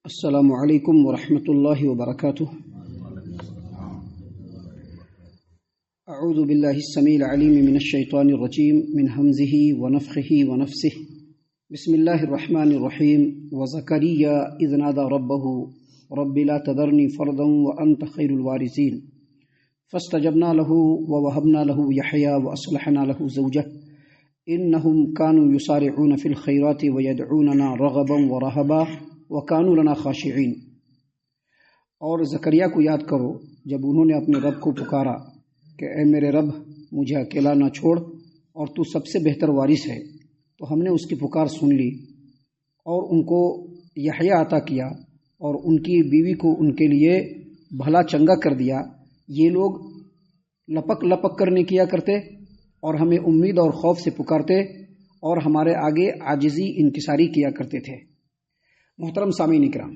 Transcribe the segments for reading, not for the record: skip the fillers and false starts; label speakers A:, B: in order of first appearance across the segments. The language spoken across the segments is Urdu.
A: السلام علیکم ورحمۃ اللہ وبرکاتہ۔ اعوذ باللہ السمیع العلیم من الشیطان الرجیم من ہمزہ ونفخہ ونفثہ۔ بسم اللہ الرحمن الرحیم۔ وزکریا اذ نادى ربہ رب لا تذرنی فردا وانت خیر الوارثین فاستجبنا له ووهبنا له یحیی واصلحنا له زوجہ انہم كانوا یسارعون فی الخیرات ویدعوننا رغبا ورہبا وَكَانُوا لَنَا خَاشِعِينَ۔ اور زکریا کو یاد کرو جب انہوں نے اپنے رب کو پکارا کہ اے میرے رب مجھے اکیلا نہ چھوڑ اور تو سب سے بہتر وارث ہے، تو ہم نے اس کی پکار سن لی اور ان کو یحییٰ عطا کیا اور ان کی بیوی کو ان کے لیے بھلا چنگا کر دیا۔ یہ لوگ لپک لپک کرنے کیا کرتے اور ہمیں امید اور خوف سے پکارتے اور ہمارے آگے عاجزی انکساری کیا کرتے تھے۔ محترم سامعین کرام،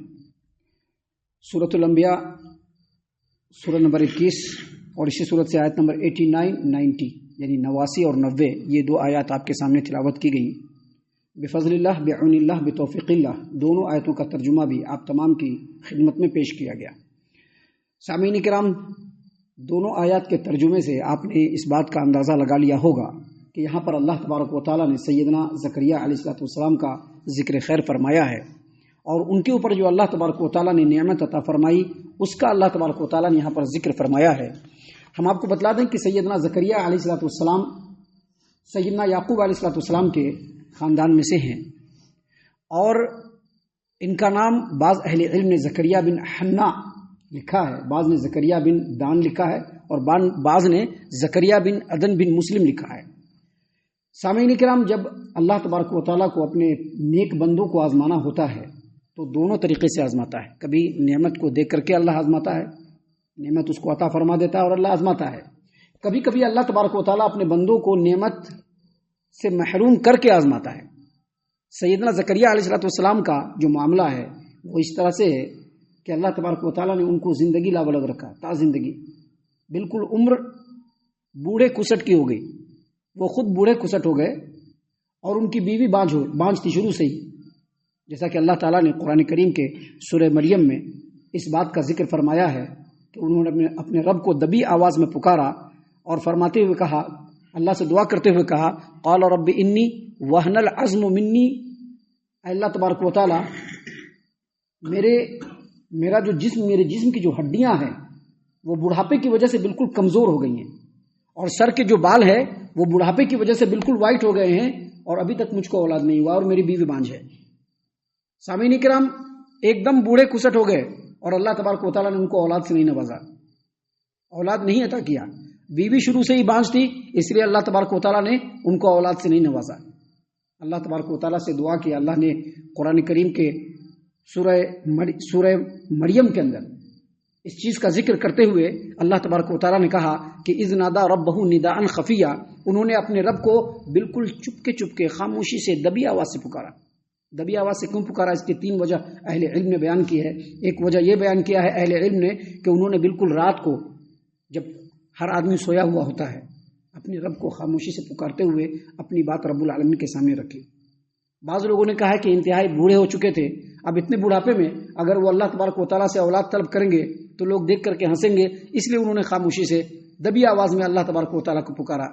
A: سورۃ الانبیاء سورہ نمبر 21 اور اسی سورت سے آیت نمبر 89 90 یعنی 89 اور 90، یہ دو آیات آپ کے سامنے تلاوت کی گئی بفضل اللہ بعون اللہ بتوفیق اللہ۔ دونوں آیتوں کا ترجمہ بھی آپ تمام کی خدمت میں پیش کیا گیا۔ سامعین کرام، دونوں آیات کے ترجمے سے آپ نے اس بات کا اندازہ لگا لیا ہوگا کہ یہاں پر اللہ تبارک و تعالیٰ نے سیدنا زکریا علیہ السلام کا ذکر خیر فرمایا ہے، اور ان کے اوپر جو اللہ تبارک و تعالیٰ نے نعمت عطا فرمائی اس کا اللہ تبارک و تعالیٰ نے یہاں پر ذکر فرمایا ہے۔ ہم آپ کو بتلا دیں کہ سیدنا زکریا علیہ السلام سیدنا یعقوب علیہ السلام کے خاندان میں سے ہیں، اور ان کا نام بعض اہل علم نے زکریا بن حنا لکھا ہے، بعض نے زکریا بن دان لکھا ہے، اور بعض نے زکریا بن عدن بن مسلم لکھا ہے۔ سامعین کرام، جب اللہ تبارک و تعالیٰ کو اپنے نیک بندوں کو آزمانا ہوتا ہے تو دونوں طریقے سے آزماتا ہے۔ کبھی نعمت کو دیکھ کر کے اللہ آزماتا ہے، نعمت اس کو عطا فرما دیتا ہے اور اللہ آزماتا ہے۔ کبھی کبھی اللہ تبارک و تعالیٰ اپنے بندوں کو نعمت سے محروم کر کے آزماتا ہے۔ سیدنا زکریا علیہ السلام کا جو معاملہ ہے وہ اس طرح سے ہے کہ اللہ تبارک و تعالیٰ نے ان کو زندگی لابلغ رکھا، تا زندگی، بالکل عمر بوڑھے کسٹ کی ہو گئی، وہ خود بوڑھے کسٹ ہو گئے، اور ان کی بیوی بانجھ تھی شروع سے ہی، جیسا کہ اللہ تعالیٰ نے قرآن کریم کے سورہ مریم میں اس بات کا ذکر فرمایا ہے کہ انہوں نے اپنے رب کو دبی آواز میں پکارا اور فرماتے ہوئے کہا، اللہ سے دعا کرتے ہوئے کہا، قال رب انی وہن العظم منی، اے اللہ تبارک و تعالیٰ میرا جو جسم، میرے جسم کی جو ہڈیاں ہیں وہ بڑھاپے کی وجہ سے بالکل کمزور ہو گئی ہیں، اور سر کے جو بال ہے وہ بڑھاپے کی وجہ سے بالکل وائٹ ہو گئے ہیں، اور ابھی تک مجھ کو اولاد نہیں ہوا اور میری بیوی بانجھ ہے۔ سامعین کرام، ایک دم بوڑھے کسٹ ہو گئے اور اللہ تبارک و تعالیٰ نے ان کو اولاد سے نہیں نوازا، اولاد نہیں عطا کیا۔ بیوی شروع سے ہی بانجھ تھی، اس لیے اللہ تبارک و تعالیٰ نے ان کو اولاد سے نہیں نوازا۔ اللہ تبارک و تعالیٰ سے دعا کی، اللہ نے قرآن کریم کے سورہ مریم کے اندر اس چیز کا ذکر کرتے ہوئے اللہ تبارک و تعالیٰ نے کہا کہ اذ نادى ربہ نداء خفیہ، انہوں نے اپنے رب کو بالکل چپ کے خاموشی سے دبی آواز سے پکارا۔ دبی آواز سے کیوں پکارا؟ اس کی 3 وجہ اہل علم نے بیان کی ہے۔ ایک وجہ یہ بیان کیا ہے اہل علم نے کہ انہوں نے بالکل رات کو جب ہر آدمی سویا ہوا ہوتا ہے اپنے رب کو خاموشی سے پکارتے ہوئے اپنی بات رب العالمین کے سامنے رکھی۔ بعض لوگوں نے کہا ہے کہ انتہائی بوڑھے ہو چکے تھے، اب اتنے بڑھاپے میں اگر وہ اللہ تبارک و تعالیٰ سے اولاد طلب کریں گے تو لوگ دیکھ کر کے ہنسیں گے، اس لیے انہوں نے خاموشی سے دبی آواز میں اللہ تبارک و تعالیٰ کو پکارا۔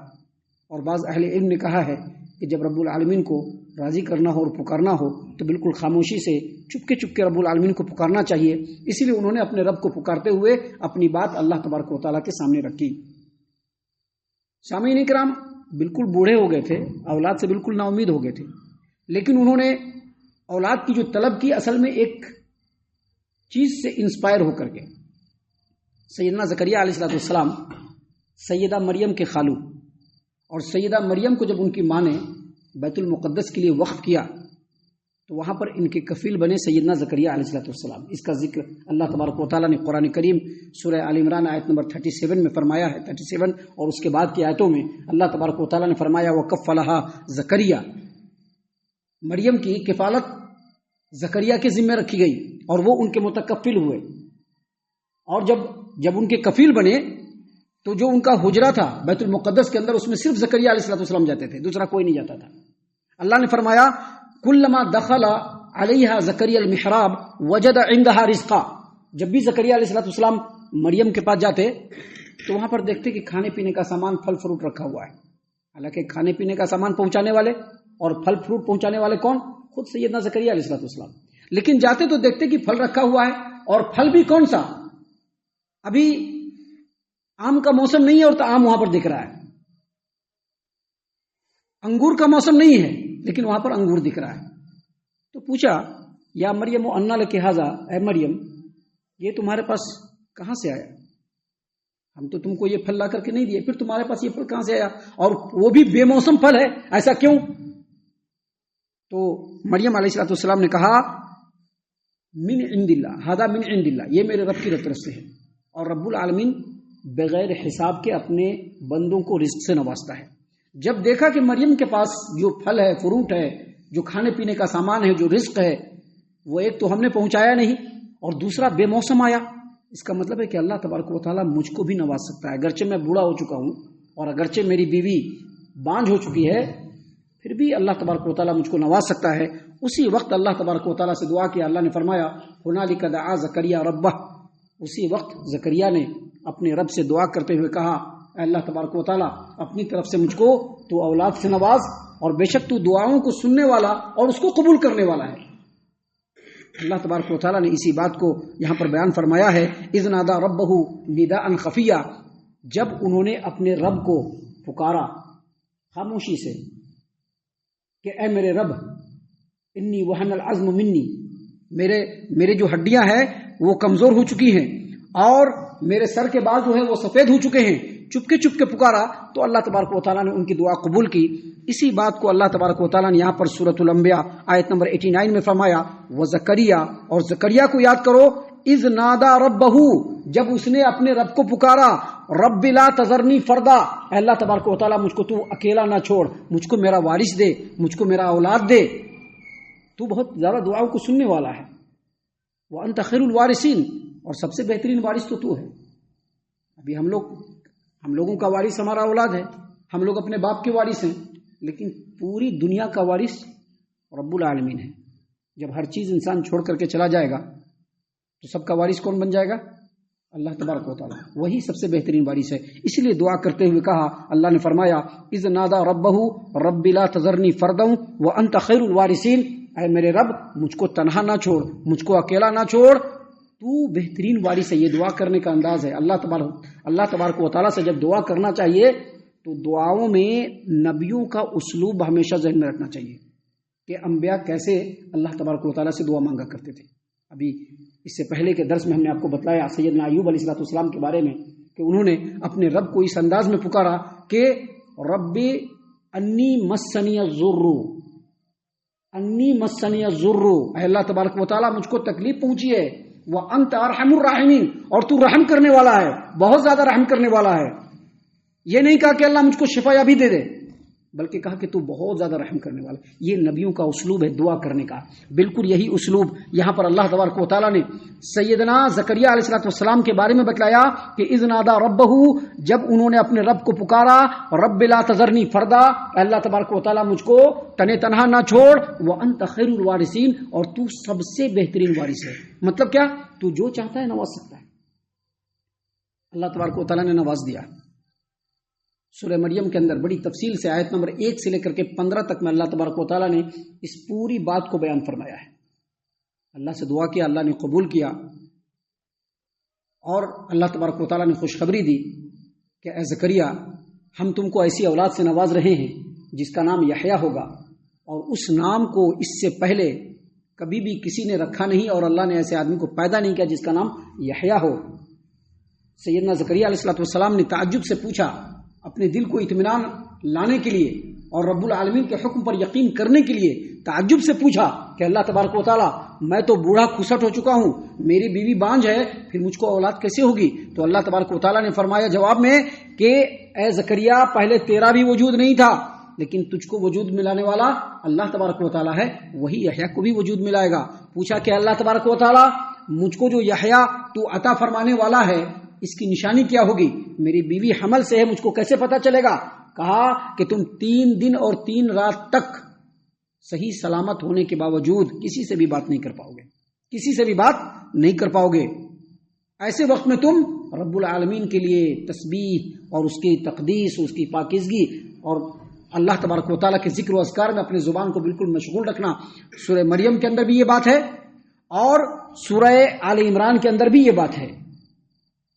A: اور بعض اہل علم نے کہا ہے کہ جب رب العالمین کو راضی کرنا ہو اور پکارنا ہو تو بالکل خاموشی سے چپ کے رب العالمین کو پکارنا چاہیے، اسی لیے انہوں نے اپنے رب کو پکارتے ہوئے اپنی بات اللہ تبارک و تعالیٰ کے سامنے رکھی۔ سامعین کرام، بالکل بوڑھے ہو گئے تھے، اولاد سے بالکل نا امید ہو گئے تھے، لیکن انہوں نے اولاد کی جو طلب کی اصل میں ایک چیز سے انسپائر ہو کر کے۔ سیدنا زکریا علیہ السلام سیدہ مریم کے خالو، اور سیدہ مریم کو جب ان کی ماں نے بیت المقدس کے لیے وقف کیا تو وہاں پر ان کے کفیل بنے سیدنا زکریا علیہ السلام۔ اس کا ذکر اللہ تبارک و تعالیٰ نے قرآن کریم سورہ آل عمران آیت نمبر 37 میں فرمایا ہے، 37 اور اس کے بعد کی آیتوں میں اللہ تبارک و تعالیٰ نے فرمایا وَكَفَّلَهَا زکریا، مریم کی کفالت زکریا کے ذمہ رکھی گئی اور وہ ان کے متکفل ہوئے، اور جب ان کے کفیل بنے تو جو ان کا حجرہ تھا بیت المقدس کے اندر، اس میں صرف زکریا علیہ السلام جاتے تھے، دوسرا کوئی نہیں جاتا تھا۔ اللہ نے فرمایا کلما دخل علیہا زکریا المحراب وجد عندها رزقا. جب بھی زکریا علیہ السلام مریم کے پاس جاتے تو وہاں پر دیکھتے کہ کھانے پینے کا سامان پھل فروٹ رکھا ہوا ہے. حالانکہ کھانے پینے کا سامان پہنچانے والے اور پھل فروٹ پہنچانے والے کون؟ خود سیدنا زکریا علیہ السلام. لیکن جاتے تو دیکھتے کہ پھل رکھا ہوا ہے، اور پھل بھی کون سا؟ ابھی آم کا موسم نہیں ہے اور آم وہاں پر دکھ رہا ہے. انگور کا موسم نہیں ہے لیکن وہاں پر انگور دکھ رہا ہے. تو پوچھا یا مریم انا لک ھذا، اے مریم یہ تمہارے پاس کہاں سے آیا؟ ہم تو تم کو یہ پھل لا کر کے نہیں دیے، پھر تمہارے پاس یہ پھل کہاں سے آیا، اور وہ بھی بے موسم پھل ہے، ایسا کیوں؟ تو مریم علیہ السلام نے کہا من عند اللہ، ھذا من عند اللہ، یہ میرے رب کی طرف سے ہے. اور رب العالمین بغیر حساب کے اپنے بندوں کو رزق سے نوازتا ہے. جب دیکھا کہ مریم کے پاس جو پھل ہے، فروٹ ہے، جو کھانے پینے کا سامان ہے، جو رزق ہے، وہ ایک تو ہم نے پہنچایا نہیں اور دوسرا بے موسم آیا، اس کا مطلب ہے کہ اللہ تبارک و تعالیٰ مجھ کو بھی نواز سکتا ہے. اگرچہ میں بوڑھا ہو چکا ہوں اور اگرچہ میری بیوی بانجھ ہو چکی ہے، پھر بھی اللہ تبارک و تعالیٰ مجھ کو نواز سکتا ہے. اسی وقت اللہ تبارک و تعالیٰ سے دعا کیا. اللہ نے فرمایا ہنالک دعا زکریا ربہ. اسی وقت زکریا نے اپنے رب سے دعا کرتے ہوئے کہا اے اللہ تبارک و تعالیٰ اپنی طرف سے مجھ کو تو اولاد سے نواز، اور بے شک تو دعاؤں کو سننے والا اور اس کو قبول کرنے والا ہے. اللہ تبارک و تعالیٰ نے اسی بات کو یہاں پر بیان فرمایا ہے اذ نادى ربہ نداء خفیا. جب انہوں نے اپنے رب کو پکارا خاموشی سے کہ اے میرے رب انی وہن العظم منی، میرے جو ہڈیاں ہیں وہ کمزور ہو چکی ہیں اور میرے سر کے بال جو ہیں وہ سفید ہو چکے ہیں. چپ کے پکارا تو اللہ تبارک و تعالیٰ نے ان کی دعا قبول کی. اسی بات کو اللہ تبارک و تعالیٰ نے یہاں پر سورۃ الانبیاء آیت نمبر 89 میں فرمایا وزکریا، اور زکریا کو یاد کرو اذ نادا ربہ، جب اس نے اپنے رب کو پکارا رب لا تذرنی فردا، اے اللہ تبارک و تعالیٰ مجھ کو تو اکیلا نہ چھوڑ، مجھ کو میرا وارث دے، مجھ کو میرا اولاد دے، تو بہت زیادہ دعاؤں کو سننے والا ہے. وانت خیر الوارثین، اور سب سے بہترین وارث تو ہے. ابھی ہم لوگوں کا وارث ہمارا اولاد ہے، ہم لوگ اپنے باپ کے وارث ہیں، لیکن پوری دنیا کا وارث رب العالمین ہے. جب ہر چیز انسان چھوڑ کر کے چلا جائے گا تو سب کا وارث کون بن جائے گا؟ اللہ تبارک و تعالیٰ، وہی سب سے بہترین وارث ہے. اس لیے دعا کرتے ہوئے کہا، اللہ نے فرمایا اذ نادا ربہ رب لا تذرنی فردا وانت خیر الوارثین، اے میرے رب مجھ کو تنہا نہ چھوڑ، مجھ کو اکیلا نہ چھوڑ، تو بہترین وارث ہے. یہ دعا کرنے کا انداز ہے. اللہ تبارک و تعالیٰ سے جب دعا کرنا چاہیے تو دعاؤں میں نبیوں کا اسلوب ہمیشہ ذہن میں رکھنا چاہیے کہ انبیاء کیسے اللہ تبارک و تعالیٰ سے دعا مانگا کرتے تھے. ابھی اس سے پہلے کے درس میں ہم نے آپ کو بتلایا سیدنا ایوب علیہ السلام کے بارے میں کہ انہوں نے اپنے رب کو اس انداز میں پکارا کہ رب انی مسنی الضر، اے اللہ تبارک و تعالیٰ مجھ کو تکلیف پہنچی ہے، وانت ارحم الراحمین، اور تو رحم کرنے والا ہے، بہت زیادہ رحم کرنے والا ہے. یہ نہیں کہا کہ اللہ مجھ کو شفا یابی دے دے، بلکہ کہا کہ تو بہت زیادہ رحم کرنے والا. یہ نبیوں کا اسلوب ہے دعا کرنے کا. بالکل یہی اسلوب یہاں پر اللہ تبارک و تعالیٰ نے سیدنا زکریا علیہ السلام کے بارے میں بتلایا کہ اذ نادا ربہ، جب انہوں نے اپنے رب کو پکارا رب لا تذرنی فردا، اللہ تبارک و تعالیٰ مجھ کو تنہا نہ چھوڑ، وانت خیر الوارثین، اور تو سب سے بہترین وارث ہے. مطلب کیا؟ تو جو چاہتا ہے نواز سکتا ہے. اللہ تبارک و تعالیٰ نے نواز دیا. سورہ مریم کے اندر بڑی تفصیل سے آیت نمبر 1 سے لے کر کے 15 تک میں اللہ تبارک و تعالیٰ نے اس پوری بات کو بیان فرمایا ہے. اللہ سے دعا کیا، اللہ نے قبول کیا، اور اللہ تبارک و تعالیٰ نے خوشخبری دی کہ اے زکریا ہم تم کو ایسی اولاد سے نواز رہے ہیں جس کا نام یحییٰ ہوگا، اور اس نام کو اس سے پہلے کبھی بھی کسی نے رکھا نہیں، اور اللہ نے ایسے آدمی کو پیدا نہیں کیا جس کا نام یحییٰ ہو. سیدنا زکریا علیہ السلام نے تعجب سے پوچھا، اپنے دل کو اطمینان لانے کے لیے اور رب العالمین کے حکم پر یقین کرنے کے لیے تعجب سے پوچھا کہ اللہ تبارک و تعالیٰ میں تو بوڑھا کھسٹ ہو چکا ہوں، میری بیوی بانجھ ہے، پھر مجھ کو اولاد کیسے ہوگی؟ تو اللہ تبارک و تعالیٰ نے فرمایا جواب میں کہ اے زکریا پہلے تیرا بھی وجود نہیں تھا، لیکن تجھ کو وجود ملانے والا اللہ تبارک و تعالیٰ ہے، وہی یحییٰ کو بھی وجود ملائے گا. پوچھا کہ اللہ تبارک و تعالیٰ مجھ کو جو یحییٰ تو عطا فرمانے والا ہے اس کی نشانی کیا ہوگی؟ میری بیوی حمل سے ہے، مجھ کو کیسے پتا چلے گا؟ کہا کہ تم 3 دن اور 3 رات تک صحیح سلامت ہونے کے باوجود کسی سے بھی بات نہیں کر پاؤ گے، کسی سے بھی بات نہیں کر پاؤ گے۔ ایسے وقت میں تم رب العالمین کے لیے تسبیح اور اس کی تقدیس، اس کی پاکیزگی اور اللہ تبارک و تعالیٰ کے ذکر و اذکار میں اپنے زبان کو بالکل مشغول رکھنا۔ سورہ مریم کے اندر بھی یہ بات ہے اور سورہ آل عمران کے اندر بھی یہ بات ہے۔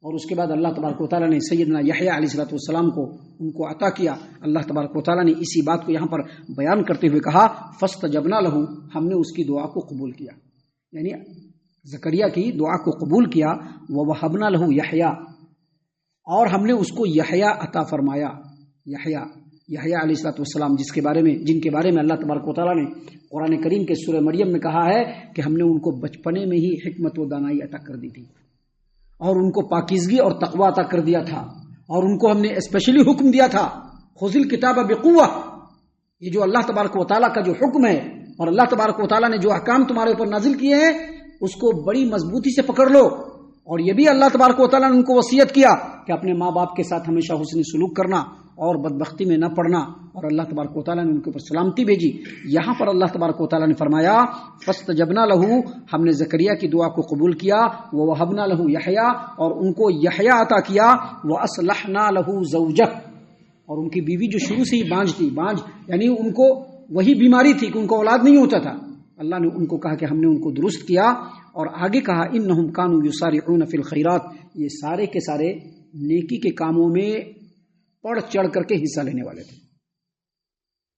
A: اور اس کے بعد اللہ تبارک و تعالیٰ نے سیدنا یحییٰ علیہ السلام کو ان کو عطا کیا۔ اللہ تبارک و تعالیٰ نے اسی بات کو یہاں پر بیان کرتے ہوئے کہا فاستجبنا لہ، ہم نے اس کی دعا کو قبول کیا، یعنی زکریا کی دعا کو قبول کیا۔ ووہبنا لہ یحییٰ، اور ہم نے اس کو یحییٰ عطا فرمایا۔ یحییٰ علیہ السلام جن کے بارے میں اللہ تبارک و تعالیٰ نے قرآن کریم کے سورہ مریم میں کہا ہے کہ ہم نے ان کو بچپنے میں ہی حکمت و دانائی عطا کر دی تھی، اور ان کو پاکیزگی اور تقوی عطا کر دیا تھا، اور ان کو ہم نے اسپیشلی حکم دیا تھا خذ الکتاب بقوہ، یہ جو اللہ تبارک و تعالیٰ کا جو حکم ہے اور اللہ تبارک و تعالیٰ نے جو احکام تمہارے اوپر نازل کیے ہیں اس کو بڑی مضبوطی سے پکڑ لو۔ اور یہ بھی اللہ تبارک و تعالیٰ نے ان کو وصیت کیا کہ اپنے ماں باپ کے ساتھ ہمیشہ حسن سلوک کرنا اور بدبختی میں نہ پڑنا، اور اللہ تبارک و تعالیٰ نے ان کے اوپر سلامتی بھیجی۔ یہاں پر اللہ تبارک و تعالیٰ نے فرمایا فاستجبنا لہ، ہم نے زکریا کی دعا کو قبول کیا۔ ووہبنا لہ یحییٰ، اور ان کو یحییٰ عطا کیا۔ واصلحنا لہ زوجہ، اور ان کی بیوی جو شروع سے ہی بانجھ تھی، یعنی ان کو وہی بیماری تھی کہ ان کو اولاد نہیں ہوتا تھا، اللہ نے ان کو کہا کہ ہم نے ان کو درست کیا۔ اور آگے کہا انہم کانوا یسارعون فی الخیرات، یہ سارے کے سارے نیکی کے کاموں میں بڑھ چڑھ کر کے حصہ لینے والے تھے۔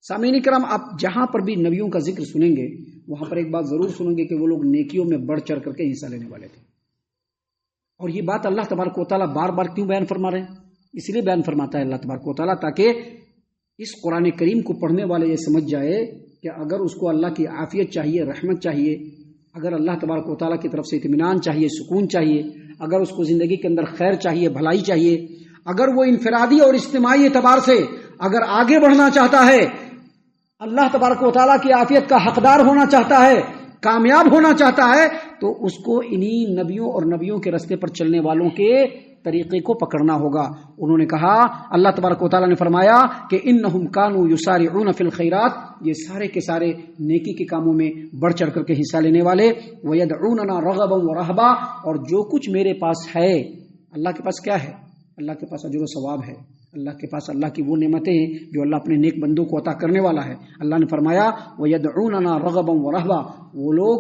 A: سامعین کرام، آپ جہاں پر بھی نبیوں کا ذکر سنیں گے وہاں پر ایک بات ضرور سنیں گے کہ وہ لوگ نیکیوں میں بڑھ چڑھ کر کے حصہ لینے والے تھے۔ اور یہ بات اللہ تبارک و تعالیٰ بار بار کیوں بیان فرما رہے ہیں؟ اس لیے بیان فرماتا ہے اللہ تبارک و تعالیٰ تاکہ اس قرآن کریم کو پڑھنے والے یہ سمجھ جائے کہ اگر اس کو اللہ کی عافیت چاہیے، رحمت چاہیے، اگر اللہ تبارک و تعالیٰ کی طرف سے اطمینان چاہیے، سکون چاہیے، اگر اس کو زندگی کے اندر خیر چاہیے، بھلائی چاہیے، اگر وہ انفرادی اور اجتماعی اعتبار سے اگر آگے بڑھنا چاہتا ہے، اللہ تبارک و تعالیٰ کی عافیت کا حقدار ہونا چاہتا ہے، کامیاب ہونا چاہتا ہے، تو اس کو انہی نبیوں اور نبیوں کے راستے پر چلنے والوں کے طریقے کو پکڑنا ہوگا۔ انہوں نے کہا، اللہ تبارک و تعالیٰ نے فرمایا کہ انہم کانوا یسارعون فی الخیرات، یہ سارے کے سارے نیکی کے کاموں میں بڑھ چڑھ کر کے حصہ لینے والے، ویدعوننا رغبا ورہبا، اور جو کچھ میرے پاس ہے، اللہ کے پاس کیا ہے؟ اللہ کے پاس اجر و ثواب ہے، اللہ کے پاس اللہ کی وہ نعمتیں ہیں جو اللہ اپنے نیک بندوں کو عطا کرنے والا ہے۔ اللہ نے فرمایا وَيَدْعُونَنَا رَغَبًا وَرَهْبًا، وہ لوگ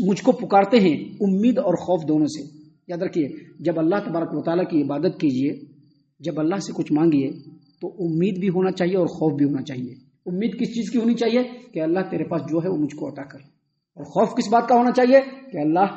A: مجھ کو پکارتے ہیں امید اور خوف دونوں سے۔ یاد رکھیے، جب اللہ تبارک و تعالیٰ کی عبادت کیجئے، جب اللہ سے کچھ مانگیے تو امید بھی ہونا چاہیے اور خوف بھی ہونا چاہیے۔ امید کس چیز کی ہونی چاہیے؟ کہ اللہ تیرے پاس جو ہے وہ مجھ کو عطا کر، اور خوف کس بات کا ہونا چاہیے؟ کہ اللہ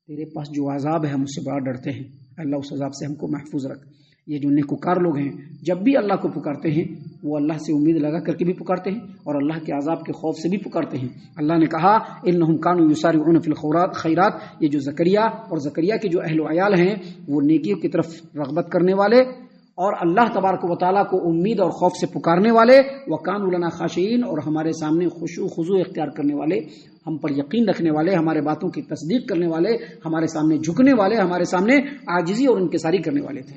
A: تیرے پاس جو عذاب ہے ہم اس سے بڑا ڈرتے ہیں، اللہ اس عذاب سے ہم کو محفوظ رکھ۔ یہ جو نیکوکار لوگ ہیں جب بھی اللہ کو پکارتے ہیں وہ اللہ سے امید لگا کر کے بھی پکارتے ہیں اور اللہ کے عذاب کے خوف سے بھی پکارتے ہیں۔ اللہ نے کہا انہم کانوا یسارعون فی الخیرات، یہ جو زکریا اور زکریا کے جو اہل و عیال ہیں وہ نیکیوں کی طرف رغبت کرنے والے اور اللہ تبارک و تعالیٰ کو امید اور خوف سے پکارنے والے، وکانوا لنا خاشعین، اور ہمارے سامنے خشوع خضوع اختیار کرنے والے، ہم پر یقین رکھنے والے، ہمارے باتوں کی تصدیق کرنے والے، ہمارے سامنے جھکنے والے، ہمارے سامنے عاجزی اور انکساری کرنے والے تھے۔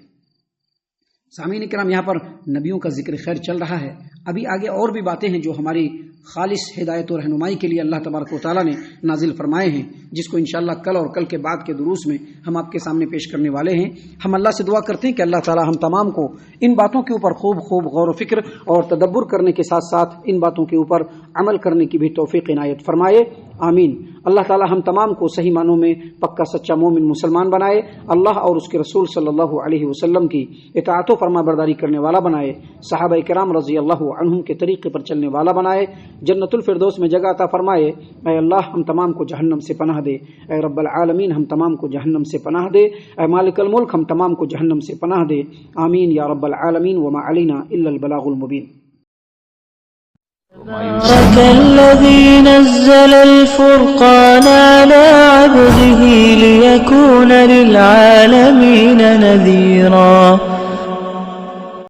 A: سامعین کرام، یہاں پر نبیوں کا ذکر خیر چل رہا ہے، ابھی آگے اور بھی باتیں ہیں جو ہماری خالص ہدایت و رہنمائی کے لیے اللہ تبارک و تعالیٰ نے نازل فرمائے ہیں، جس کو انشاءاللہ کل اور کل کے بعد کے دروس میں ہم آپ کے سامنے پیش کرنے والے ہیں۔ ہم اللہ سے دعا کرتے ہیں کہ اللہ تعالیٰ ہم تمام کو ان باتوں کے اوپر خوب غور و فکر اور تدبر کرنے کے ساتھ ساتھ ان باتوں کے اوپر عمل کرنے کی بھی توفیق عنایت فرمائے، آمین۔ اللہ تعالیٰ ہم تمام کو صحیح معنوں میں پکا سچا مومن مسلمان بنائے، اللہ اور اس کے رسول صلی اللہ علیہ وسلم کی اطاعت و فرما برداری کرنے والا بنائے، صحابہ کرام رضی اللہ عنہم کے طریقے پر چلنے والا بنائے، جنت الفردوس میں جگہ عطا فرمائے۔ اے اللہ ہم تمام کو جہنم سے پناہ دے، اے رب العالمین ہم تمام کو جہنم سے پناہ دے، اے مالک الملک ہم تمام کو جہنم سے پناہ دے، آمین یا رب العالمین، وما علینا الا البلاغ المبین۔
B: تبارك الذي نزل الفرقان على عبده ليكون للعالمين نذيرا